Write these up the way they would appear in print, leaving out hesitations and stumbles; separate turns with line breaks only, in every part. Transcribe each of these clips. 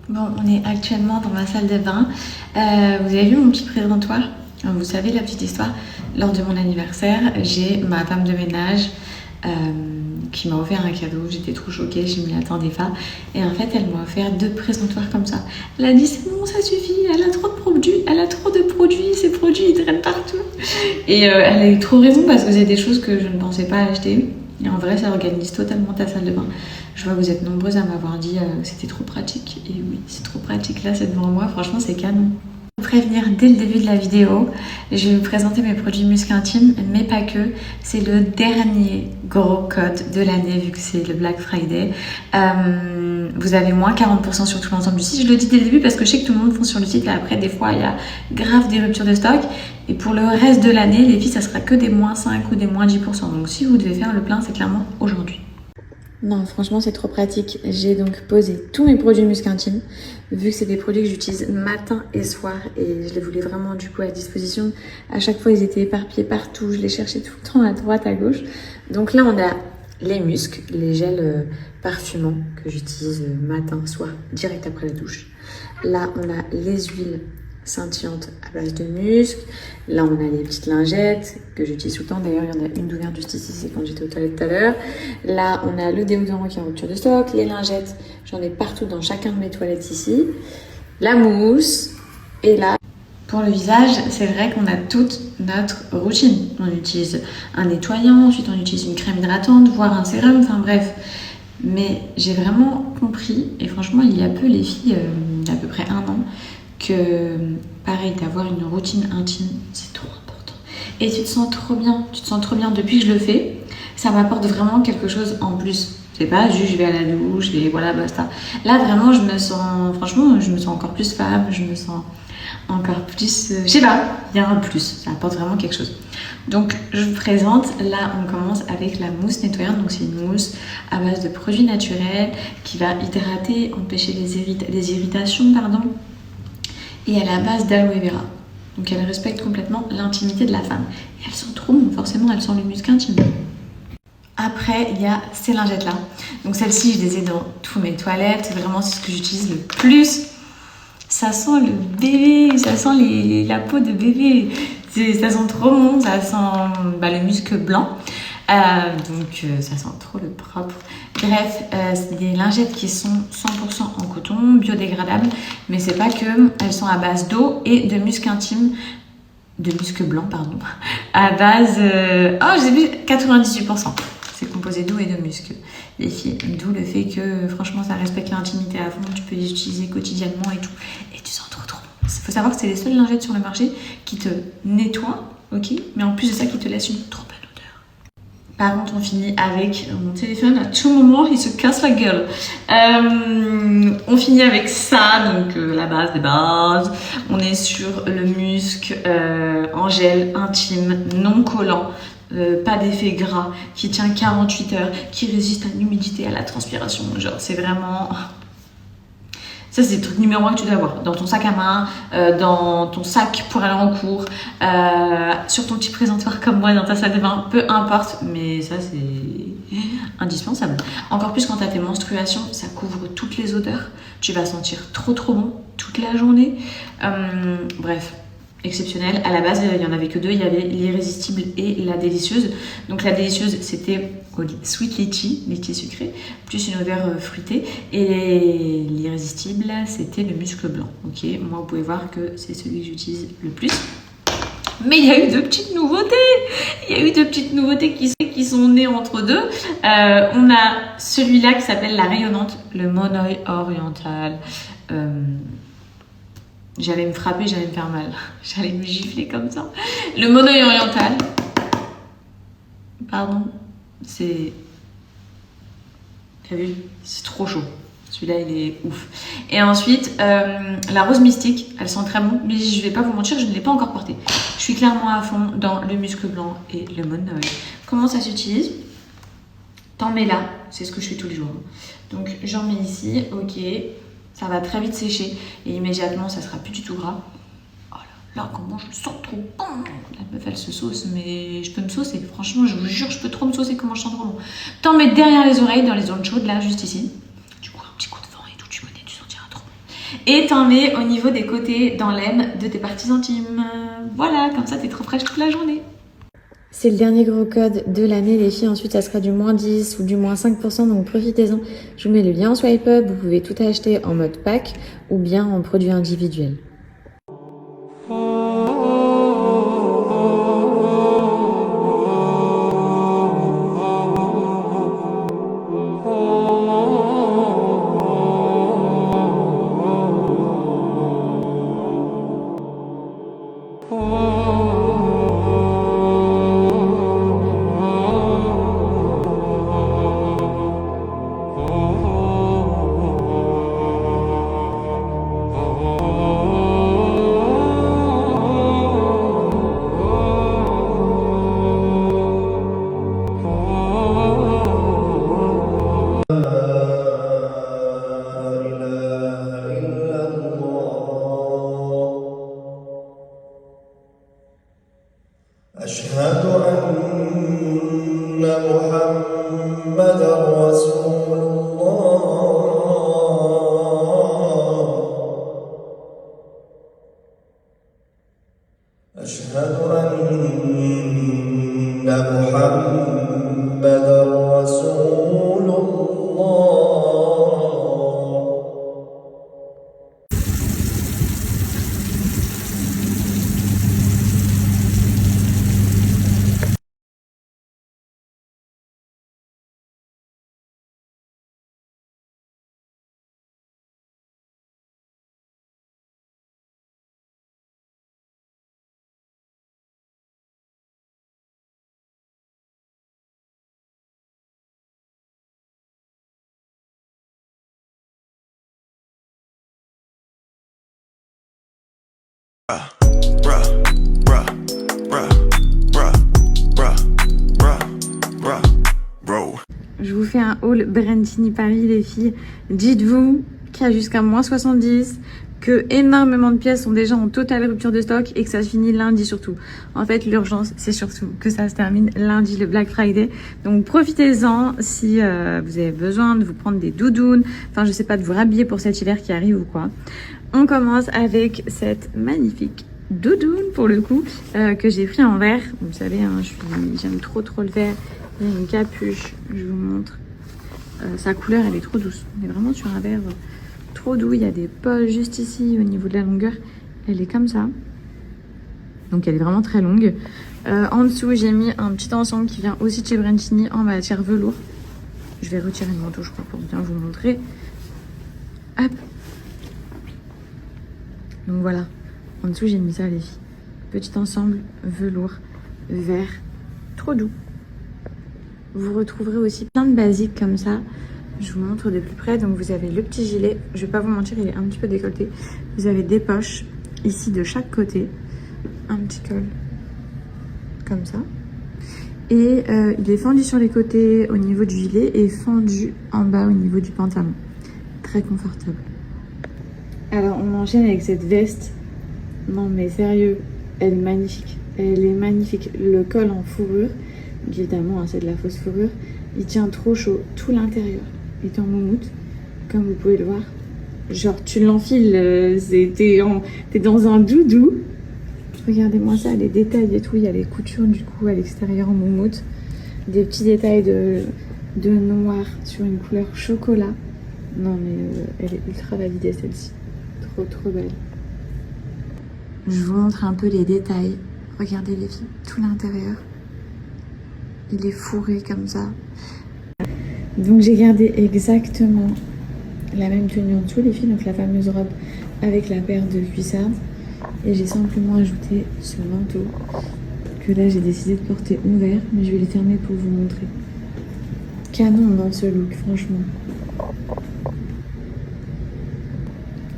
Bon, on est actuellement dans ma salle de bain. Vous avez vu mon petit présentoir? Vous savez la petite histoire. Lors de mon anniversaire, j'ai ma femme de ménage qui m'a offert un cadeau. J'étais trop choquée, je m'y attendais pas. Et en fait, elle m'a offert 2 présentoirs comme ça. Elle a dit c'est bon, ça suffit, elle a trop de produits, ces produits ils traînent partout. Et elle a eu trop raison parce que c'est des choses que je ne pensais pas acheter. Et en vrai, ça organise totalement ta salle de bain. Je vois que vous êtes nombreuses à m'avoir dit que c'était trop pratique. Et oui, c'est trop pratique. Là, c'est devant moi. Franchement, c'est canon. Pour prévenir dès le début de la vidéo, je vais vous présenter mes produits muscles intimes, mais pas que. C'est le dernier gros code de l'année vu que c'est le Black Friday. Vous avez moins 40% sur tout l'ensemble du site. Je le dis dès le début parce que je sais que tout le monde fonce sur le site. Et après, des fois, il y a grave des ruptures de stock. Et pour le reste de l'année, les filles, ça sera que des moins 5 ou des moins 10%. Donc si vous devez faire le plein, c'est clairement aujourd'hui. Non, franchement, c'est trop pratique. J'ai donc posé tous mes produits muscles intimes, vu que c'est des produits que j'utilise matin et soir, et je les voulais vraiment du coup à disposition. À chaque fois, ils étaient éparpillés partout, je les cherchais tout le temps à droite, à gauche. Donc là, on a les muscles, les gels parfumants que j'utilise matin, soir, direct après la douche. Là, on a les huiles scintillantes à base de muscles. Là, on a les petites lingettes que j'utilise tout le temps. D'ailleurs, il y en a une d'ouverte juste ici, c'est quand j'étais aux toilettes tout à l'heure. Là, on a le déodorant qui est en rupture de stock. Les lingettes, j'en ai partout dans chacun de mes toilettes ici. La mousse. Et là, pour le visage, c'est vrai qu'on a toute notre routine. On utilise un nettoyant, ensuite on utilise une crème hydratante, voire un sérum, enfin bref. Mais j'ai vraiment compris, et franchement, il y a peu les filles, il y a à peu près 1 an, que pareil, d'avoir une routine intime, c'est trop important. Et tu te sens trop bien, depuis que je le fais, ça m'apporte vraiment quelque chose en plus. C'est pas juste je vais à la douche et voilà, basta. Là, vraiment, je me sens encore plus femme, je me sens encore plus, je sais pas, il y a un plus, ça apporte vraiment quelque chose. Donc je vous présente, là on commence avec la mousse nettoyante, donc c'est une mousse à base de produits naturels qui va hydrater, empêcher les irritations, et elle est à base d'aloe vera. Donc elle respecte complètement l'intimité de la femme. Et elle sent trop bon, forcément elle sent le muscle intime. Après, il y a ces lingettes-là. Donc celles-ci, je les ai dans toutes mes toilettes. C'est vraiment ce que j'utilise le plus. Ça sent le bébé, ça sent la peau de bébé. Ça sent trop bon, ça sent le muscle blanc. Donc ça sent trop le propre. Bref, c'est des lingettes qui sont 100% en coton, biodégradables. Mais c'est pas que, elles sont à base d'eau et de muscle intime. De muscle blanc, pardon. À base... j'ai vu 98%. C'est composé d'eau et de muscles, les filles. D'où le fait que, franchement, ça respecte l'intimité à fond. Tu peux les utiliser quotidiennement et tout. Et tu sens trop bon. Il faut savoir que c'est les seules lingettes sur le marché qui te nettoient, ok, mais en plus de ça, qui te laissent une trop belle odeur. Par contre, on finit avec mon téléphone. À tout moment, il se casse la gueule. On finit avec ça, donc la base des bases. On est sur le muscle en gel intime, non collant. Pas d'effet gras, qui tient 48 heures, qui résiste à l'humidité, à la transpiration. Genre, c'est vraiment... Ça, c'est le truc numéro 1 que tu dois avoir. Dans ton sac à main, dans ton sac pour aller en cours, sur ton petit présentoir comme moi, dans ta salle de bain, peu importe. Mais ça, c'est indispensable. Encore plus quand tu as tes menstruations, ça couvre toutes les odeurs. Tu vas sentir trop bon toute la journée. Bref. Exceptionnel. À la base, il n'y en avait que 2. Il y avait l'irrésistible et la délicieuse. Donc la délicieuse, c'était sweet litchi sucré, plus une odeur fruitée. Et l'irrésistible, c'était le muscle blanc. Ok, moi, vous pouvez voir que c'est celui que j'utilise le plus. Mais il y a eu 2 petites nouveautés. Il y a eu 2 petites nouveautés qui sont nées entre deux. On a celui-là qui s'appelle la rayonnante, le Monoi oriental. J'allais me frapper, j'allais me faire mal. J'allais me gifler comme ça. Le Monoi oriental. Pardon. C'est... T'as vu? C'est trop chaud. Celui-là, il est ouf. Et ensuite, la rose mystique. Elle sent très bon. Mais je vais pas vous mentir, je ne l'ai pas encore portée. Je suis clairement à fond dans le muscle blanc et le Monoi. Comment ça s'utilise? T'en mets là. C'est ce que je fais tous les jours. Donc, j'en mets ici. Ok. Ça va très vite sécher et immédiatement ça sera plus du tout gras. Oh là, comment je le sens trop bon. La meuf elle se sauce, mais je peux me saucer. Franchement, je vous jure, je peux trop me saucer comment je sens trop bon. T'en mets derrière les oreilles, dans les zones chaudes, là, juste ici. Du coup, un petit coup de vent et tout, tu connais, tu sentiras trop bon. Et t'en mets au niveau des côtés dans l'aine de tes parties intimes. Voilà, comme ça t'es trop fraîche toute la journée. C'est le dernier gros code de l'année les filles, ensuite ça sera du moins 10 ou du moins 5%, donc profitez-en. Je vous mets le lien en swipe up, vous pouvez tout acheter en mode pack ou bien en produit individuel.
أشهد أن محمدًا رسول الله. أشهد أن محمدًا رسول الله.
Je vous fais un haul Brentini Paris les filles. Dites-vous qu'il y a jusqu'à moins 70, que énormément de pièces sont déjà en totale rupture de stock et que ça se finit lundi surtout. En fait, l'urgence, c'est surtout que ça se termine lundi, le Black Friday. Donc profitez-en si vous avez besoin de vous prendre des doudounes, enfin je sais pas, de vous rhabiller pour cet hiver qui arrive ou quoi. On commence avec cette magnifique doudoune pour le coup que j'ai pris en vert. Vous savez, hein, j'aime trop le vert. Il y a une capuche, je vous montre. Sa couleur, elle est trop douce. On est vraiment sur un vert trop doux. Il y a des poches juste ici au niveau de la longueur. Elle est comme ça. Donc elle est vraiment très longue. En dessous, j'ai mis un petit ensemble qui vient aussi de chez Brentini en matière velours. Je vais retirer le manteau, je crois, pour bien vous montrer. Hop. Donc voilà. En dessous, j'ai mis ça, les filles. Petit ensemble velours vert. Trop doux. Vous retrouverez aussi plein de basiques comme ça. Je vous montre de plus près. Donc vous avez le petit gilet. Je vais pas vous mentir, il est un petit peu décolleté. Vous avez des poches ici de chaque côté. Un petit col comme ça. Et il est fendu sur les côtés au niveau du gilet et fendu en bas au niveau du pantalon. Très confortable. Alors on enchaîne avec cette veste. Non mais sérieux, elle est magnifique. Elle est magnifique. Le col en fourrure. Évidemment, hein, c'est de la fausse fourrure. Il tient trop chaud. Tout l'intérieur est en moumoute, comme vous pouvez le voir. Genre, tu l'enfiles, t'es dans un doudou. Regardez-moi ça, les détails et tout. Il y a les coutures du coup à l'extérieur en moumoute. Des petits détails de noir sur une couleur chocolat. Non mais elle est ultra validée celle-ci. Trop belle. Je vous montre un peu les détails. Regardez les filles, tout l'intérieur. Il est fourré comme ça. Donc j'ai gardé exactement la même tenue en dessous les filles, donc la fameuse robe avec la paire de cuissardes. Et j'ai simplement ajouté ce manteau que là j'ai décidé de porter ouvert, mais je vais les fermer pour vous montrer. Canon dans ce look, franchement.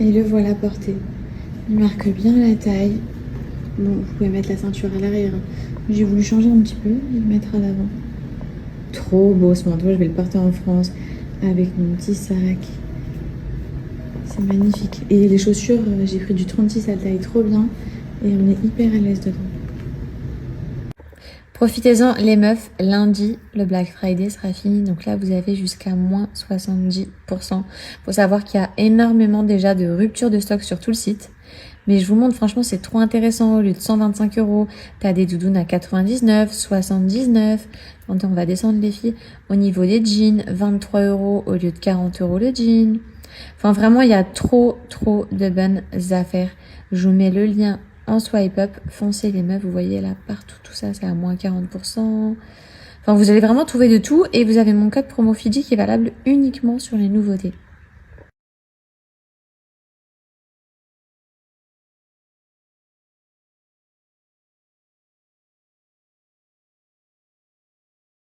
Et le voilà porté. Il marque bien la taille. Bon, vous pouvez mettre la ceinture à l'arrière. J'ai voulu changer un petit peu et le mettre à l'avant. Trop beau ce manteau, je vais le porter en France avec mon petit sac. C'est magnifique. Et les chaussures, j'ai pris du 36, ça taille trop bien et on est hyper à l'aise dedans.
Profitez-en les meufs, lundi, le Black Friday sera fini. Donc là, vous avez jusqu'à moins 70%. Faut savoir qu'il y a énormément déjà de rupture de stock sur tout le site. Mais je vous montre, franchement, c'est trop intéressant. Au lieu de 125 €, t'as des doudounes à 99, 79. Attendez, on va descendre les filles. Au niveau des jeans, 23 € au lieu de 40 € le jean. Enfin, vraiment, il y a trop de bonnes affaires. Je vous mets le lien en swipe up. Foncez les meufs, vous voyez là, partout, tout ça, c'est à moins 40%. Enfin, vous allez vraiment trouver de tout. Et vous avez mon code promo Fidji qui est valable uniquement sur les nouveautés.